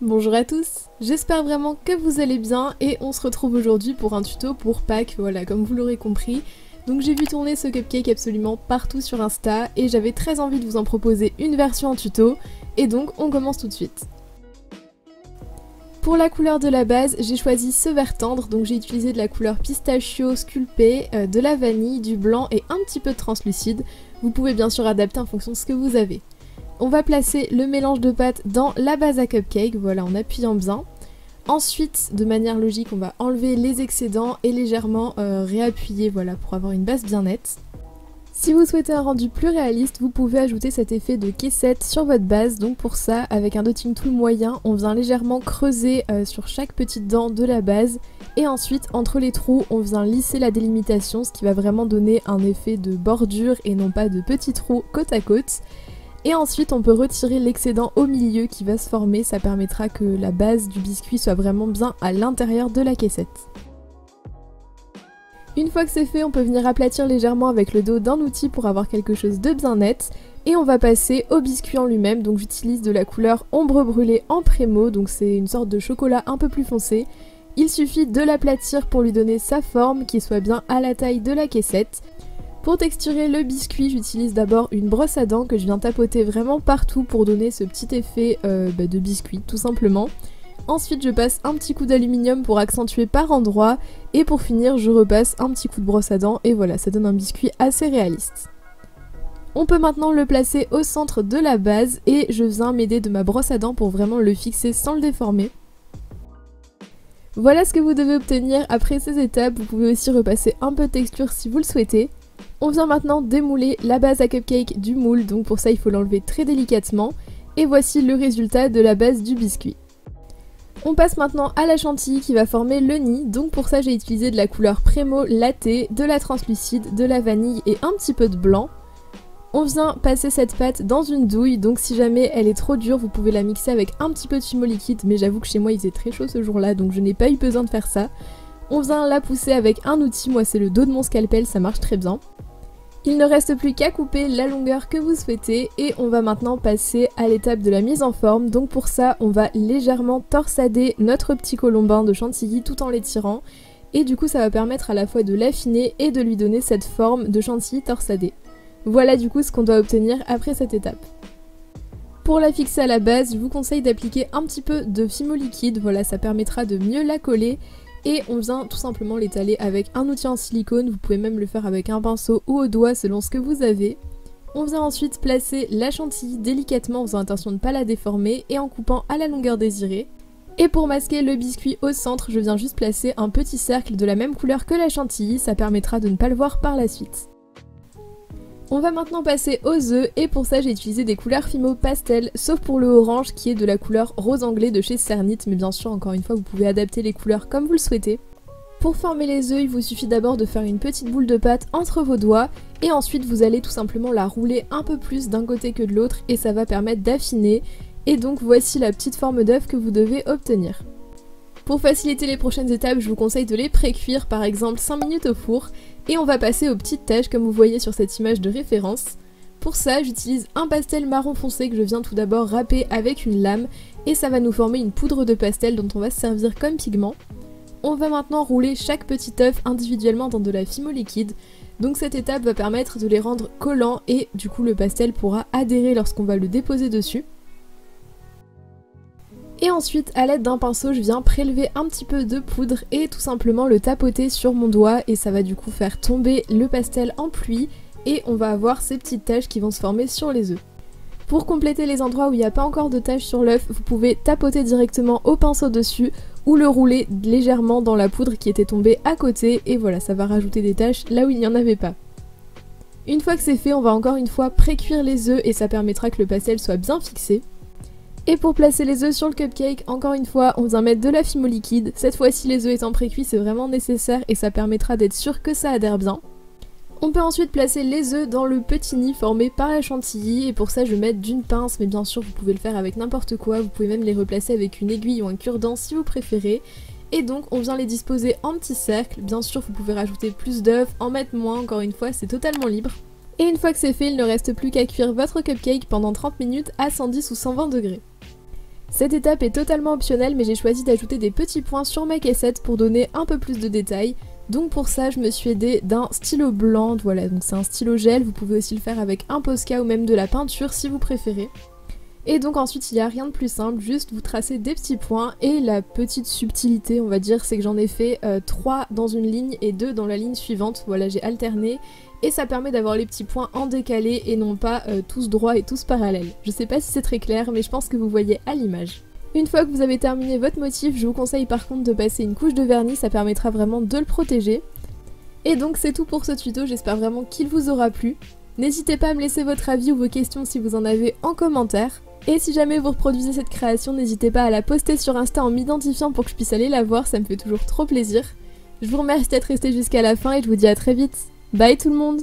Bonjour à tous, j'espère vraiment que vous allez bien et on se retrouve aujourd'hui pour un tuto pour Pâques, voilà comme vous l'aurez compris. Donc j'ai vu tourner ce cupcake absolument partout sur Insta et j'avais très envie de vous en proposer une version en tuto et donc on commence tout de suite. Pour la couleur de la base, j'ai choisi ce vert tendre, donc j'ai utilisé de la couleur pistachio sculpté, de la vanille, du blanc et un petit peu de translucide. Vous pouvez bien sûr adapter en fonction de ce que vous avez. On va placer le mélange de pâte dans la base à cupcake, voilà, en appuyant bien. Ensuite, de manière logique, on va enlever les excédents et légèrement réappuyer, voilà, pour avoir une base bien nette. Si vous souhaitez un rendu plus réaliste, vous pouvez ajouter cet effet de caissette sur votre base. Donc pour ça, avec un dotting tool moyen, on vient légèrement creuser sur chaque petite dent de la base. Et ensuite, entre les trous, on vient lisser la délimitation, ce qui va vraiment donner un effet de bordure et non pas de petits trous côte à côte. Et ensuite, on peut retirer l'excédent au milieu qui va se former, ça permettra que la base du biscuit soit vraiment bien à l'intérieur de la caissette. Une fois que c'est fait, on peut venir aplatir légèrement avec le dos d'un outil pour avoir quelque chose de bien net. Et on va passer au biscuit en lui-même, donc j'utilise de la couleur ombre brûlée en Prémo, donc c'est une sorte de chocolat un peu plus foncé. Il suffit de l'aplatir pour lui donner sa forme, qui soit bien à la taille de la caissette. Pour texturer le biscuit, j'utilise d'abord une brosse à dents que je viens tapoter vraiment partout pour donner ce petit effet de biscuit, tout simplement. Ensuite, je passe un petit coup d'aluminium pour accentuer par endroits. Et pour finir, je repasse un petit coup de brosse à dents et voilà, ça donne un biscuit assez réaliste. On peut maintenant le placer au centre de la base et je viens m'aider de ma brosse à dents pour vraiment le fixer sans le déformer. Voilà ce que vous devez obtenir après ces étapes. Vous pouvez aussi repasser un peu de texture si vous le souhaitez. On vient maintenant démouler la base à cupcake du moule, donc pour ça il faut l'enlever très délicatement. Et voici le résultat de la base du biscuit. On passe maintenant à la chantilly qui va former le nid, donc pour ça j'ai utilisé de la couleur Prémo Latte, de la translucide, de la vanille et un petit peu de blanc. On vient passer cette pâte dans une douille, donc si jamais elle est trop dure vous pouvez la mixer avec un petit peu de fimo liquide, mais j'avoue que chez moi il faisait très chaud ce jour-là donc je n'ai pas eu besoin de faire ça. On vient la pousser avec un outil, moi c'est le dos de mon scalpel, ça marche très bien. Il ne reste plus qu'à couper la longueur que vous souhaitez et on va maintenant passer à l'étape de la mise en forme. Donc pour ça, on va légèrement torsader notre petit colombin de chantilly tout en l'étirant. Et du coup, ça va permettre à la fois de l'affiner et de lui donner cette forme de chantilly torsadé. Voilà du coup ce qu'on doit obtenir après cette étape. Pour la fixer à la base, je vous conseille d'appliquer un petit peu de fimo liquide. Voilà, ça permettra de mieux la coller. Et on vient tout simplement l'étaler avec un outil en silicone, vous pouvez même le faire avec un pinceau ou au doigt selon ce que vous avez. On vient ensuite placer la chantilly délicatement en faisant attention de ne pas la déformer et en coupant à la longueur désirée. Et pour masquer le biscuit au centre, je viens juste placer un petit cercle de la même couleur que la chantilly, ça permettra de ne pas le voir par la suite. On va maintenant passer aux œufs et pour ça j'ai utilisé des couleurs Fimo pastel sauf pour le orange qui est de la couleur rose anglais de chez Cernit, mais bien sûr encore une fois vous pouvez adapter les couleurs comme vous le souhaitez. Pour former les œufs il vous suffit d'abord de faire une petite boule de pâte entre vos doigts et ensuite vous allez tout simplement la rouler un peu plus d'un côté que de l'autre et ça va permettre d'affiner et donc voici la petite forme d'œuf que vous devez obtenir. Pour faciliter les prochaines étapes, je vous conseille de les pré-cuire, par exemple 5 minutes au four. Et on va passer aux petites taches comme vous voyez sur cette image de référence. Pour ça, j'utilise un pastel marron foncé que je viens tout d'abord râper avec une lame. Et ça va nous former une poudre de pastel dont on va se servir comme pigment. On va maintenant rouler chaque petit œuf individuellement dans de la fimo liquide. Donc cette étape va permettre de les rendre collants et du coup le pastel pourra adhérer lorsqu'on va le déposer dessus. Et ensuite, à l'aide d'un pinceau, je viens prélever un petit peu de poudre et tout simplement le tapoter sur mon doigt et ça va du coup faire tomber le pastel en pluie et on va avoir ces petites taches qui vont se former sur les œufs. Pour compléter les endroits où il n'y a pas encore de taches sur l'œuf, vous pouvez tapoter directement au pinceau dessus ou le rouler légèrement dans la poudre qui était tombée à côté et voilà, ça va rajouter des taches là où il n'y en avait pas. Une fois que c'est fait, on va encore une fois pré-cuire les œufs et ça permettra que le pastel soit bien fixé. Et pour placer les œufs sur le cupcake, encore une fois, on vient mettre de la fimo liquide. Cette fois-ci, les œufs étant pré-cuits, c'est vraiment nécessaire et ça permettra d'être sûr que ça adhère bien. On peut ensuite placer les œufs dans le petit nid formé par la chantilly et pour ça je vais mettre d'une pince, mais bien sûr vous pouvez le faire avec n'importe quoi, vous pouvez même les replacer avec une aiguille ou un cure-dent si vous préférez. Et donc on vient les disposer en petits cercles, bien sûr vous pouvez rajouter plus d'œufs, en mettre moins, encore une fois c'est totalement libre. Et une fois que c'est fait, il ne reste plus qu'à cuire votre cupcake pendant 30 minutes à 110 ou 120 degrés. Cette étape est totalement optionnelle, mais j'ai choisi d'ajouter des petits points sur ma caissette pour donner un peu plus de détails. Donc pour ça, je me suis aidée d'un stylo blanc, voilà, donc c'est un stylo gel, vous pouvez aussi le faire avec un Posca ou même de la peinture si vous préférez. Et donc ensuite, il n'y a rien de plus simple, juste vous tracez des petits points, et la petite subtilité, on va dire, c'est que j'en ai fait 3 dans une ligne et 2 dans la ligne suivante, voilà, j'ai alterné, et ça permet d'avoir les petits points en décalé et non pas tous droits et tous parallèles. Je sais pas si c'est très clair, mais je pense que vous voyez à l'image. Une fois que vous avez terminé votre motif, je vous conseille par contre de passer une couche de vernis, ça permettra vraiment de le protéger. Et donc c'est tout pour ce tuto, j'espère vraiment qu'il vous aura plu. N'hésitez pas à me laisser votre avis ou vos questions si vous en avez en commentaire. Et si jamais vous reproduisez cette création, n'hésitez pas à la poster sur Insta en m'identifiant pour que je puisse aller la voir, ça me fait toujours trop plaisir. Je vous remercie d'être resté jusqu'à la fin et je vous dis à très vite. Bye tout le monde!